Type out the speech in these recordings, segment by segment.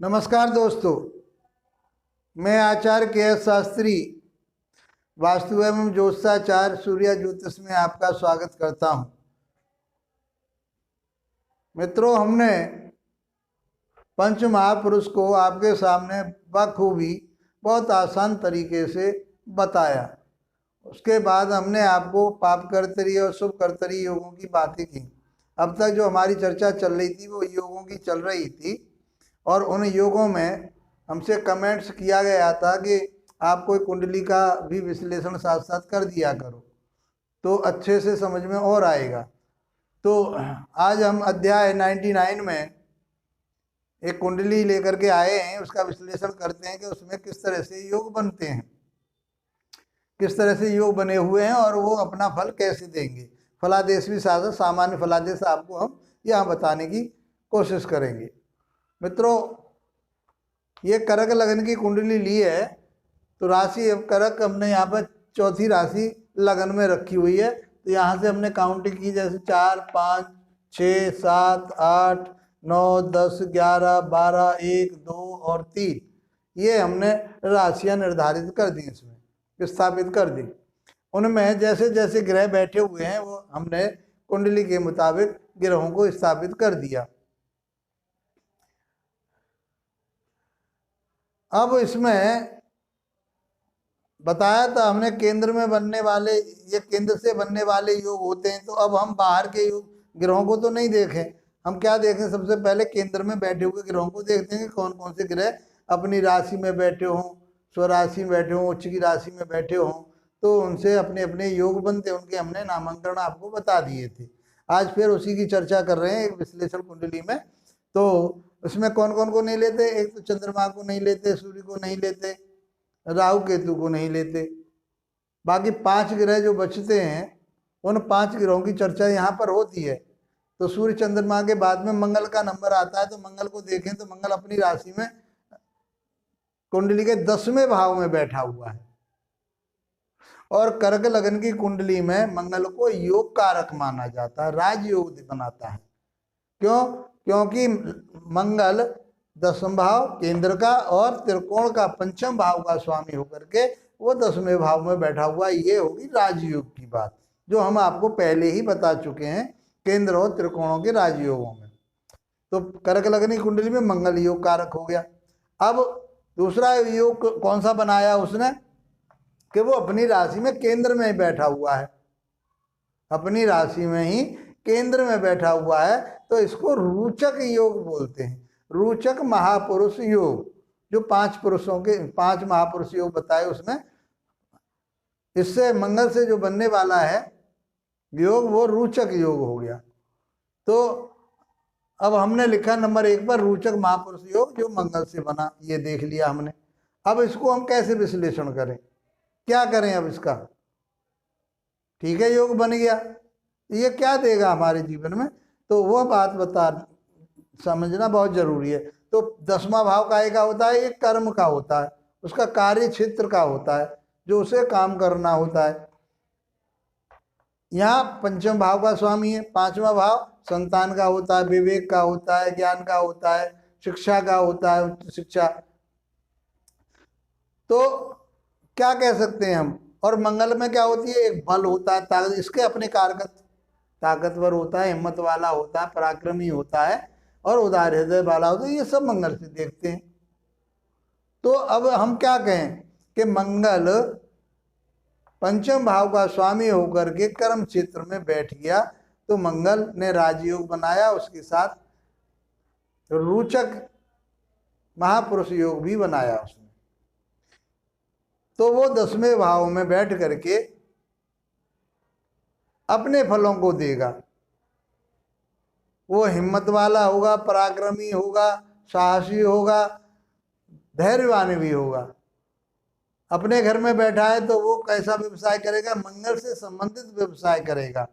नमस्कार दोस्तों, मैं आचार्य के.एस. शास्त्री वास्तु एवं ज्योतिषाचार्य सूर्य ज्योतिष में आपका स्वागत करता हूं। मित्रों, हमने पंच महापुरुष को आपके सामने बखूबी बहुत आसान तरीके से बताया। उसके बाद हमने आपको पाप कर्तरी और शुभ कर्तरी योगों की बातें की। अब तक जो हमारी चर्चा चल रही थी वो योगों की चल रही थी और उन योगों में हमसे कमेंट्स किया गया था कि आप कोई कुंडली का भी विश्लेषण साथ साथ कर दिया करो तो अच्छे से समझ में और आएगा। तो आज हम अध्याय 99 में एक कुंडली लेकर के आए हैं, उसका विश्लेषण करते हैं कि उसमें किस तरह से योग बनते हैं, किस तरह से योग बने हुए हैं और वो अपना फल कैसे देंगे। फलादेश भी साथ सामान्य फलादेश आपको हम यहाँ बताने की कोशिश करेंगे। मित्रों, ये करक लगन की कुंडली ली है तो राशि करक हमने यहाँ पर चौथी राशि लगन में रखी हुई है। तो यहाँ से हमने काउंटिंग की, जैसे 4, 5, 6, 7, 8, 9, 10, 11, 12, 1, 2 और 3 ये हमने राशियाँ निर्धारित कर दी, इसमें स्थापित कर दी। उनमें जैसे जैसे ग्रह बैठे हुए हैं वो हमने कुंडली के मुताबिक ग्रहों को स्थापित कर दिया। अब इसमें बताया था हमने केंद्र में बनने वाले, ये केंद्र से बनने वाले योग होते हैं। तो अब हम बाहर के योग ग्रहों को तो नहीं देखें, हम क्या देखें, सबसे पहले केंद्र में बैठे हुए ग्रहों को देखते हैं कि कौन कौन से ग्रह अपनी राशि में बैठे हों, स्वराशि में बैठे हों, उच्च की राशि में बैठे हों, तो उनसे अपने अपने योग बनते, उनके हमने नामांकन आपको बता दिए थे। आज फिर उसी की चर्चा कर रहे हैं एक विश्लेषण कुंडली में। तो उसमें कौन कौन को नहीं लेते, एक तो चंद्रमा को नहीं लेते, सूर्य को नहीं लेते, राहु केतु को नहीं लेते। बाकी 5 ग्रह जो बचते हैं उन 5 ग्रहों की चर्चा यहाँ पर होती है। तो सूर्य चंद्रमा के बाद में मंगल का नंबर आता है, तो मंगल को देखें तो मंगल अपनी राशि में कुंडली के 10वें भाव में बैठा हुआ है और कर्क लगन की कुंडली में मंगल को योग कारक माना जाता है, राजयोग बनाता है। क्यों? क्योंकि मंगल 10वां भाव केंद्र का और त्रिकोण का 5वां भाव का स्वामी होकर के वो 10वें भाव में बैठा हुआ। ये होगी राजयोग की बात, जो हम आपको पहले ही बता चुके हैं केंद्र और त्रिकोणों के राजयोगों में। तो कर्क लगनी कुंडली में मंगल योग कारक हो गया। अब दूसरा योग कौन सा बनाया उसने, कि वो अपनी राशि में केंद्र में बैठा हुआ है, अपनी राशि में ही केंद्र में बैठा हुआ है। तो इसको रोचक योग बोलते हैं, रोचक महापुरुष योग। जो 5 पुरुषों के 5 महापुरुष योग बताए उसमें इससे मंगल से जो बनने वाला है योग वो रोचक योग हो गया। तो अब हमने लिखा नंबर 1 पर रोचक महापुरुष योग जो मंगल से बना, ये देख लिया हमने। अब इसको हम कैसे विश्लेषण करें, क्या करें अब इसका। ठीक है, योग बन गया, ये क्या देगा हमारे जीवन में, तो वो बात समझना बहुत जरूरी है। तो 10वां भाव काहे का होता है, ये कर्म का होता है, उसका कार्य क्षेत्र का होता है, जो उसे काम करना होता है। यहाँ 5वां भाव का स्वामी है, 5वां भाव संतान का होता है, विवेक का होता है, ज्ञान का होता है, शिक्षा का होता है, उच्च शिक्षा। तो क्या कह सकते हैं हम। और मंगल में क्या होती है, एक बल होता है, ताकत, इसके अपने कारकत, ताकतवर होता है, हिम्मत वाला होता है, पराक्रमी होता है और उदार हृदय वाला होता है। ये सब मंगल से देखते हैं। तो अब हम क्या कहें कि मंगल 5वें भाव का स्वामी होकर के कर्म क्षेत्र में बैठ गया, तो मंगल ने राजयोग बनाया, उसके साथ रोचक महापुरुष योग भी बनाया उसने। तो वो 10वें भाव में बैठ करके अपने फलों को देगा। वो हिम्मत वाला होगा, पराक्रमी होगा, साहसी होगा, धैर्यवान भी होगा। अपने घर में बैठा है तो वो कैसा व्यवसाय करेगा, मंगल से संबंधित व्यवसाय करेगा।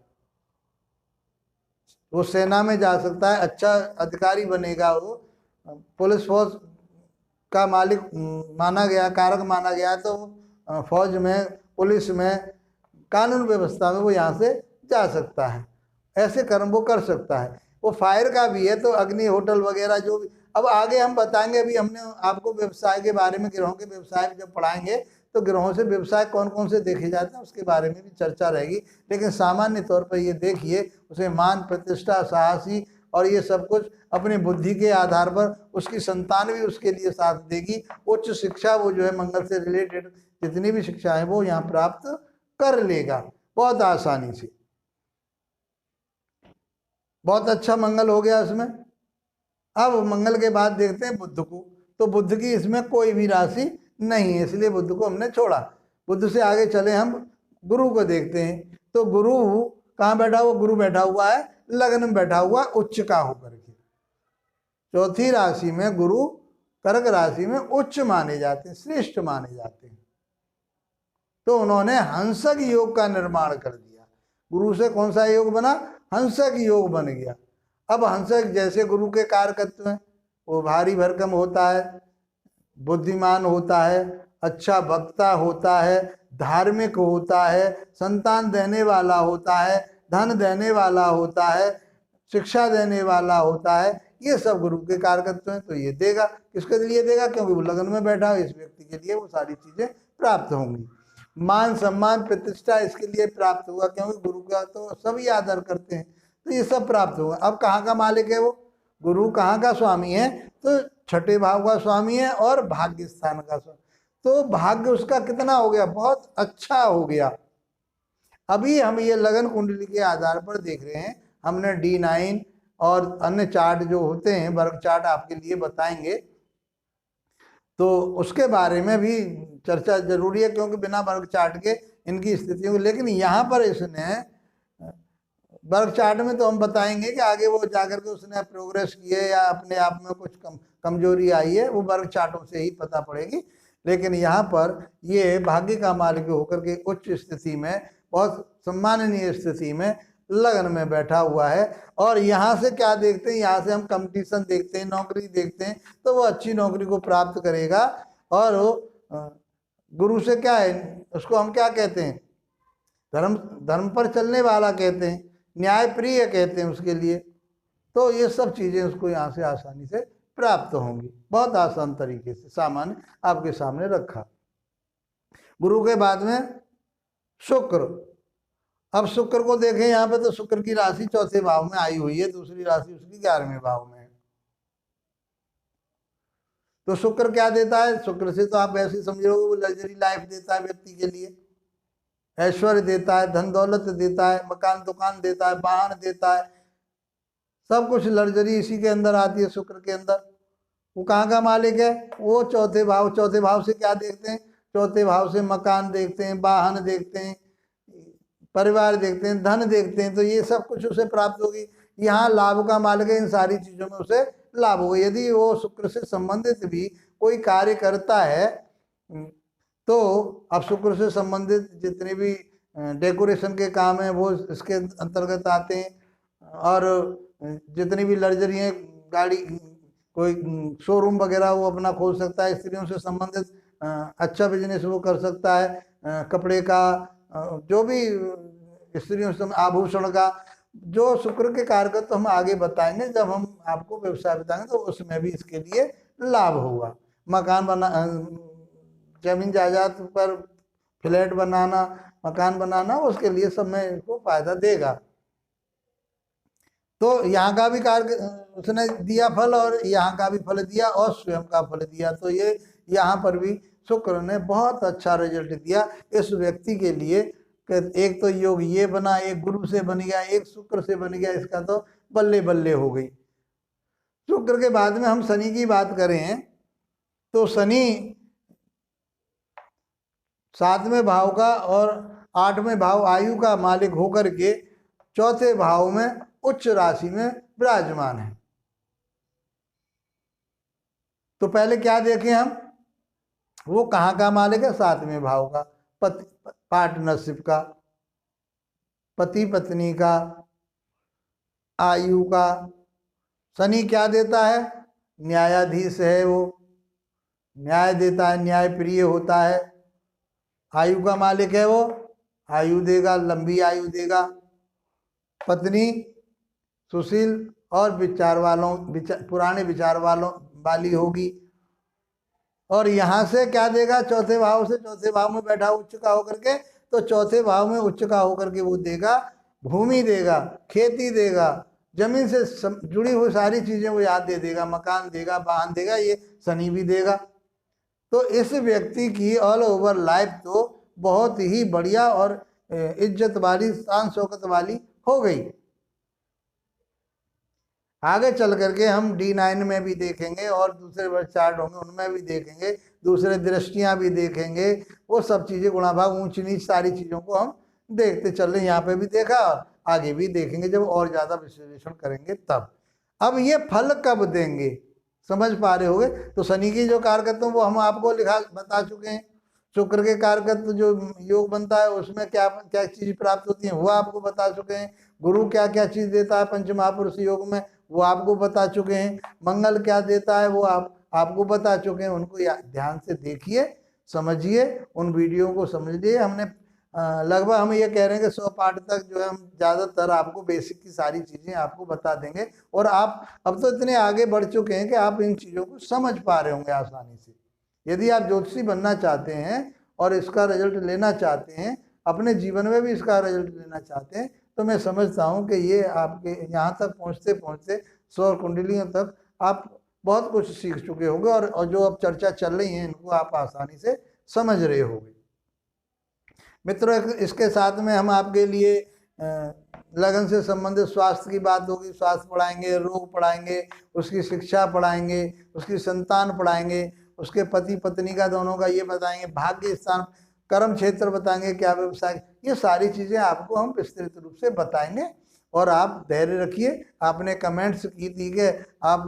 वो सेना में जा सकता है, अच्छा अधिकारी बनेगा, वो पुलिस फोर्स का मालिक माना गया, कारक माना गया, तो फौज में, पुलिस में, कानून व्यवस्था में वो यहाँ से जा सकता है। ऐसे कर्म वो कर सकता है। वो फायर का भी है तो अग्नि होटल वगैरह जो भी अब आगे हम बताएंगे, अभी हमने आपको व्यवसाय के बारे में, ग्रहों के व्यवसाय जब पढ़ाएंगे तो ग्रहों से व्यवसाय कौन कौन से देखे जाते हैं उसके बारे में भी चर्चा रहेगी। लेकिन सामान्य तौर पर ये देखिए, उसे मान प्रतिष्ठा साहसी और ये सब कुछ अपनी बुद्धि के आधार पर उसकी संतान भी उसके लिए साथ देगी। उच्च शिक्षा वो जो है मंगल से रिलेटेड जितनी भी शिक्षा है वो यहाँ प्राप्त कर लेगा बहुत आसानी से। बहुत अच्छा मंगल हो गया इसमें। अब मंगल के बाद देखते हैं बुध को, तो बुध की इसमें कोई भी राशि नहीं है, इसलिए बुध को हमने छोड़ा। बुध से आगे चले हम गुरु को देखते हैं। तो गुरु कहाँ बैठा हुआ? गुरु बैठा हुआ है लग्न में बैठा हुआ उच्च का होकर के। चौथी राशि में गुरु कर्क राशि में उच्च माने जाते हैं, श्रेष्ठ माने जाते हैं। तो उन्होंने हंसक योग का निर्माण कर दिया। गुरु से कौन सा योग बना? हंसक योग बन गया। अब हंसक जैसे गुरु के कारकत्व हैं, वो भारी भरकम होता है, बुद्धिमान होता है, अच्छा वक्ता होता है, धार्मिक होता है, संतान देने वाला होता है, धन देने वाला होता है, शिक्षा देने वाला होता है। ये सब गुरु के कारकत्व हैं। तो ये देगा, किसके लिए देगा? क्योंकि वो लगन में बैठा है, इस व्यक्ति के लिए वो सारी चीजें प्राप्त होंगी। मान सम्मान प्रतिष्ठा इसके लिए प्राप्त होगा, क्योंकि गुरु का तो सभी आदर करते हैं, तो ये सब प्राप्त होगा। अब कहाँ का मालिक है वो? गुरु कहाँ का स्वामी है? तो छठे भाव का स्वामी है और भाग्य स्थान का स्वामी। तो भाग्य उसका कितना हो गया? बहुत अच्छा हो गया। अभी हम ये लगन कुंडली के आधार पर देख रहे हैं। हमने D9 और अन्य चार्ट जो होते हैं, वर्ग चार्ट आपके लिए बताएंगे, तो उसके बारे में भी चर्चा जरूरी है, क्योंकि बिना वर्ग चार्ट के इनकी स्थितियों को, लेकिन यहाँ पर इसने वर्ग चार्ट में तो हम बताएंगे कि आगे वो जाकर के उसने प्रोग्रेस की है या अपने आप में कुछ कमजोरी आई है, वो वर्ग चार्टों से ही पता पड़ेगी। लेकिन यहाँ पर ये भाग्य का मालिक होकर के उच्च स्थिति में, बहुत सम्माननीय स्थिति में लगन में बैठा हुआ है। और यहाँ से क्या देखते हैं? यहाँ से हम कंपटीशन देखते हैं, नौकरी देखते हैं, तो वो अच्छी नौकरी को प्राप्त करेगा। और गुरु से क्या है, उसको हम क्या कहते हैं? धर्म पर चलने वाला कहते हैं, न्याय प्रिय कहते हैं उसके लिए। तो ये सब चीजें उसको यहाँ से आसानी से प्राप्त होंगी, बहुत आसान तरीके से सामान्य आपके सामने रखा। गुरु के बाद में शुक्र। अब शुक्र को देखें यहाँ पे, तो शुक्र की राशि चौथे भाव में आई हुई है, दूसरी राशि उसकी 11वें भाव में है। तो शुक्र क्या देता है? शुक्र से तो आप ऐसे समझोगे वो लग्जरी लाइफ देता है व्यक्ति के लिए, ऐश्वर्य देता है, धन दौलत देता है, मकान दुकान देता है, वाहन देता है, सब कुछ लग्जरी इसी के अंदर आती है, शुक्र के अंदर। वो कहाँ का मालिक है? वो चौथे भाव। चौथे भाव से क्या देखते हैं? चौथे भाव से मकान देखते हैं, वाहन देखते हैं, परिवार देखते हैं, धन देखते हैं। तो ये सब कुछ उसे प्राप्त होगी। यहाँ लाभ का मालिक है, इन सारी चीजों में उसे लाभ होगा। यदि वो शुक्र से संबंधित भी कोई कार्य करता है, तो अब शुक्र से संबंधित जितने भी डेकोरेशन के काम हैं वो इसके अंतर्गत आते हैं। और जितनी भी लग्जरी है, गाड़ी, कोई शोरूम वगैरह वो अपना खोल सकता है, स्त्रियों से संबंधित अच्छा बिजनेस वो कर सकता है, कपड़े का, जो भी स्त्रियों से, आभूषण का, जो शुक्र के कारक तो हम आगे बताएंगे जब हम आपको व्यवसाय बताएंगे, तो उसमें भी इसके लिए लाभ होगा। मकान बना, जमीन जायदाद पर फ्लैट बनाना, मकान बनाना, उसके लिए सब में इसको फायदा देगा। तो यहाँ का भी कार्य उसने दिया फल, और यहाँ का भी फल दिया, और स्वयं का फल दिया। तो ये यहाँ पर भी शुक्र ने बहुत अच्छा रिजल्ट दिया इस व्यक्ति के लिए। एक तो योग ये बना, एक गुरु से बन गया, एक शुक्र से बन गया, इसका तो बल्ले बल्ले हो गई। शुक्र के बाद में हम शनि की बात करें, तो शनि 7वें भाव का और 8वें भाव आयु का मालिक होकर के चौथे भाव में उच्च राशि में विराजमान है। तो पहले क्या देखें हम? वो कहाँ का मालिक है? 7वें भाव का, पार्टनरशिप का, पति पत्नी का, आयु का। शनि क्या देता है? न्यायाधीश है वो, न्याय देता है, न्याय प्रिय होता है। आयु का मालिक है वो, आयु देगा, लंबी आयु देगा। पत्नी सुशील और पुराने विचार वालों वाली होगी। और यहाँ से क्या देगा, चौथे भाव से, चौथे भाव में बैठा उच्च का होकर के, तो चौथे भाव में उच्च का होकर के वो देगा भूमि देगा, खेती देगा, जमीन से जुड़ी हुई सारी चीजें वो याद दे देगा, मकान देगा, वाहन देगा, ये शनि भी देगा। तो इस व्यक्ति की ऑल ओवर लाइफ तो बहुत ही बढ़िया और इज्जत वाली, शान शौकत वाली हो गई। आगे चल करके हम D9 में भी देखेंगे और दूसरे वर्ष चार्ट होंगे उनमें भी देखेंगे, दूसरे दृष्टियां भी देखेंगे, वो सब चीजें गुणा भाग ऊंच नीच सारी चीजों को हम देखते चल रहे हैं। यहाँ पे भी देखा और आगे भी देखेंगे जब और ज्यादा विश्लेषण करेंगे तब। अब ये फल कब देंगे समझ पा रहे होगे। तो शनि की जो कारकत्व वो हम आपको लिखा बता चुके हैं। शुक्र के कारकत्व जो योग बनता है उसमें क्या क्या चीज प्राप्त होती है वो आपको बता चुके हैं। गुरु क्या क्या चीज देता है पंच महापुरुष योग में वो आपको बता चुके हैं। मंगल क्या देता है वो आपको बता चुके हैं। उनको ध्यान से देखिए, समझिए, उन वीडियो को समझिए। हमने लगभग हम ये कह रहे हैं कि 100 पार्ट तक जो है हम ज़्यादातर आपको बेसिक की सारी चीज़ें आपको बता देंगे। और आप अब तो इतने आगे बढ़ चुके हैं कि आप इन चीज़ों को समझ पा रहे होंगे आसानी से। यदि आप ज्योतिषी बनना चाहते हैं और इसका रिजल्ट लेना चाहते हैं, अपने जीवन में भी इसका रिजल्ट लेना चाहते हैं, तो मैं समझता हूं कि ये आपके यहाँ तक पहुँचते पहुँचते सौर कुंडलियों तक आप बहुत कुछ सीख चुके होंगे। और जो अब चर्चा चल रही है इनको आप आसानी से समझ रहे होंगे। मित्रों, इसके साथ में हम आपके लिए लगन से संबंधित स्वास्थ्य की बात होगी, स्वास्थ्य पढ़ाएंगे, रोग पढ़ाएंगे, उसकी शिक्षा पढ़ाएंगे, उसकी संतान पढ़ाएंगे, उसके पति पत्नी का दोनों का ये बताएंगे, भाग्य स्थान, कर्म क्षेत्र बताएंगे, क्या व्यवसाय, ये सारी चीज़ें आपको हम विस्तृत रूप से बताएंगे। और आप धैर्य रखिए। आपने कमेंट्स की थी कि आप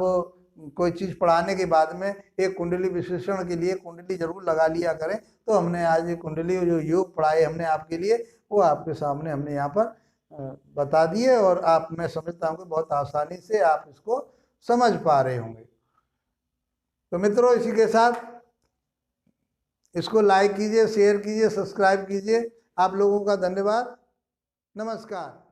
कोई चीज़ पढ़ाने के बाद में एक कुंडली विश्लेषण के लिए कुंडली जरूर लगा लिया करें। तो हमने आज ये कुंडली जो योग पढ़ाए हमने आपके लिए, वो आपके सामने हमने यहाँ पर बता दिए। और आप, मैं समझता हूँ कि बहुत आसानी से आप इसको समझ पा रहे होंगे। तो मित्रों, इसी के साथ इसको लाइक कीजिए, शेयर कीजिए, सब्सक्राइब कीजिए। आप लोगों का धन्यवाद। नमस्कार।